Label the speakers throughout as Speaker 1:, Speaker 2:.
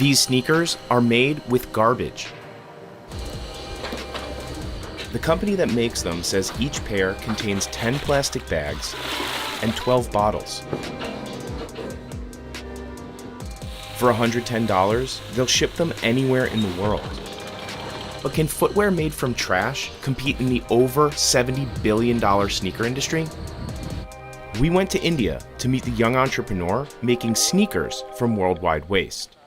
Speaker 1: These sneakers are made with garbage. The company that makes them says each pair contains 10 plastic bags and 12 bottles. For $110, they'll ship them anywhere in the world. But can footwear made from trash compete in the over $70 billion sneaker industry? We went to India to meet the young entrepreneur making sneakers from worldwide waste.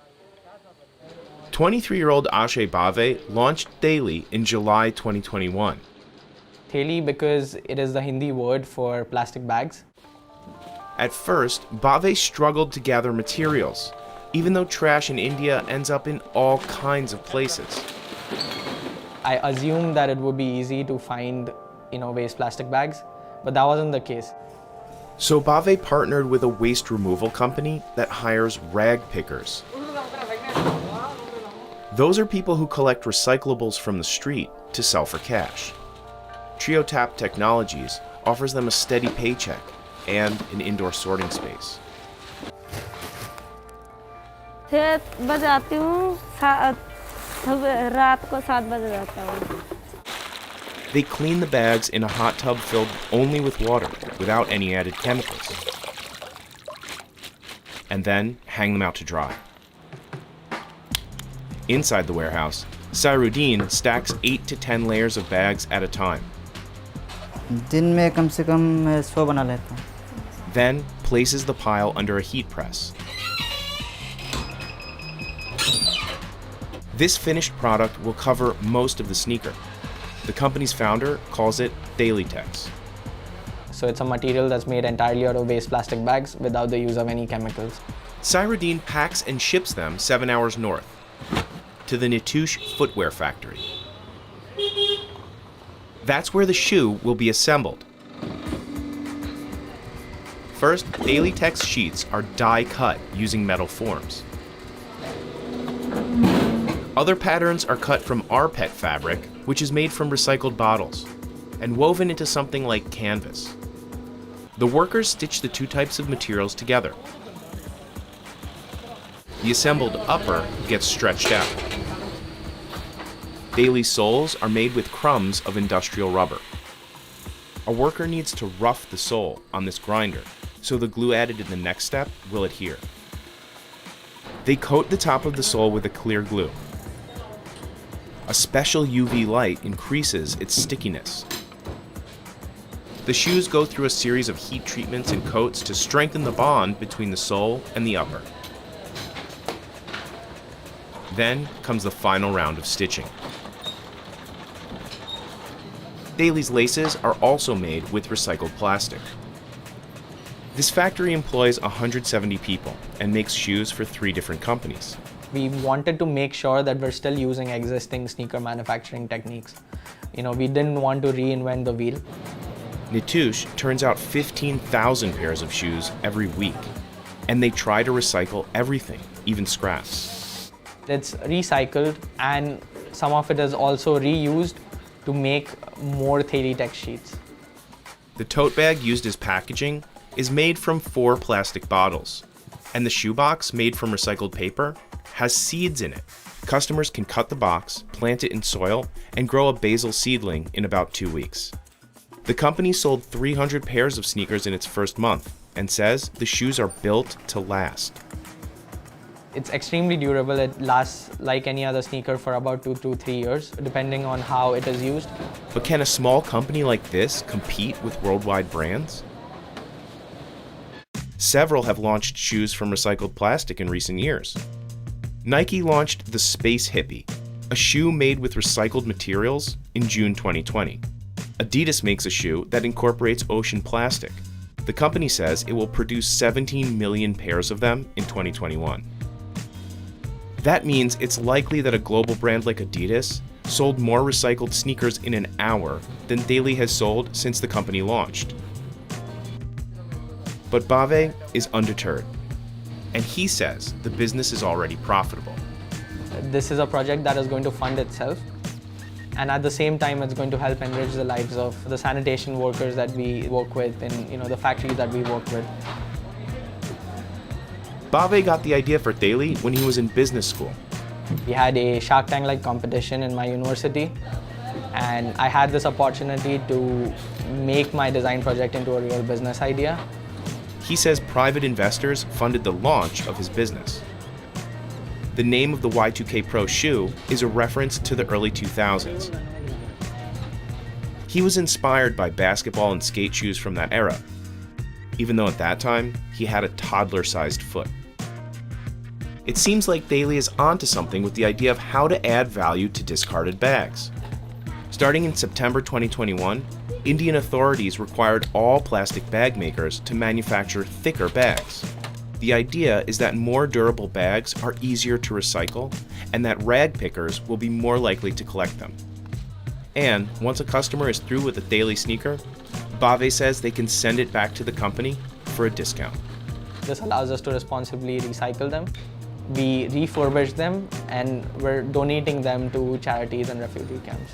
Speaker 1: 23-year-old Ashay Bave launched Theli in July 2021.
Speaker 2: Theli because it is the Hindi word for plastic bags.
Speaker 1: At first, Bave struggled to gather materials, even though trash in India ends up in all kinds of places.
Speaker 2: I assumed that it would be easy to find, waste plastic bags, but that wasn't the case.
Speaker 1: So Bave partnered with a waste removal company that hires rag pickers. Those are people who collect recyclables from the street to sell for cash. TrioTap Technologies offers them a steady paycheck and an indoor sorting space. They clean the bags in a hot tub filled only with water, without any added chemicals, and then hang them out to dry. Inside the warehouse, Sairuddin stacks 8 to 10 layers of bags at a time. Then places the pile under a heat press. This finished product will cover most of the sneaker. The company's founder calls it Theli-Tex.
Speaker 2: So it's a material that's made entirely out of waste plastic bags without the use of any chemicals.
Speaker 1: Sairuddin packs and ships them 7 hours north to the Nitush footwear factory. That's where the shoe will be assembled. First, Theli-Tex sheets are die-cut using metal forms. Other patterns are cut from rPET fabric, which is made from recycled bottles, and woven into something like canvas. The workers stitch the two types of materials together. The assembled upper gets stretched out. Theli soles are made with crumbs of industrial rubber. A worker needs to rough the sole on this grinder, so the glue added in the next step will adhere. They coat the top of the sole with a clear glue. A special UV light increases its stickiness. The shoes go through a series of heat treatments and coats to strengthen the bond between the sole and the upper. Then comes the final round of stitching. Theli's laces are also made with recycled plastic. This factory employs 170 people and makes shoes for 3 different companies.
Speaker 2: We wanted to make sure that we're still using existing sneaker manufacturing techniques. We didn't want to reinvent the wheel.
Speaker 1: Nitush turns out 15,000 pairs of shoes every week, and they try to recycle everything, even scraps.
Speaker 2: It's recycled, and some of it is also reused to make more Theli-Tex sheets.
Speaker 1: The tote bag used as packaging is made from 4 plastic bottles, and the shoebox, made from recycled paper, has seeds in it. Customers can cut the box, plant it in soil, and grow a basil seedling in about 2 weeks. The company sold 300 pairs of sneakers in its first month and says the shoes are built to last.
Speaker 2: It's extremely durable. It lasts like any other sneaker for about 2 to 3 years, depending on how it is used.
Speaker 1: But can a small company like this compete with worldwide brands? Several have launched shoes from recycled plastic in recent years. Nike launched the Space Hippie, a shoe made with recycled materials, in June 2020. Adidas makes a shoe that incorporates ocean plastic. The company says it will produce 17 million pairs of them in 2021. That means it's likely that a global brand like Adidas sold more recycled sneakers in an hour than Theli has sold since the company launched. But Bave is undeterred, and he says the business is already profitable.
Speaker 2: This is a project that is going to fund itself, and at the same time it's going to help enrich the lives of the sanitation workers that we work with and the factories that we work with.
Speaker 1: Bave got the idea for Daily when he was in business school.
Speaker 2: We had a Shark Tank-like competition in my university, and I had this opportunity to make my design project into a real business idea.
Speaker 1: He says private investors funded the launch of his business. The name of the Y2K Pro shoe is a reference to the early 2000s. He was inspired by basketball and skate shoes from that era, even though at that time he had a toddler-sized foot. It seems like Daily is onto something with the idea of how to add value to discarded bags. Starting in September 2021, Indian authorities required all plastic bag makers to manufacture thicker bags. The idea is that more durable bags are easier to recycle, and that rag pickers will be more likely to collect them. And once a customer is through with a Daily sneaker, Bave says they can send it back to the company for a discount.
Speaker 2: This allows us to responsibly recycle them. We refurbish them, and we're donating them to charities and refugee camps.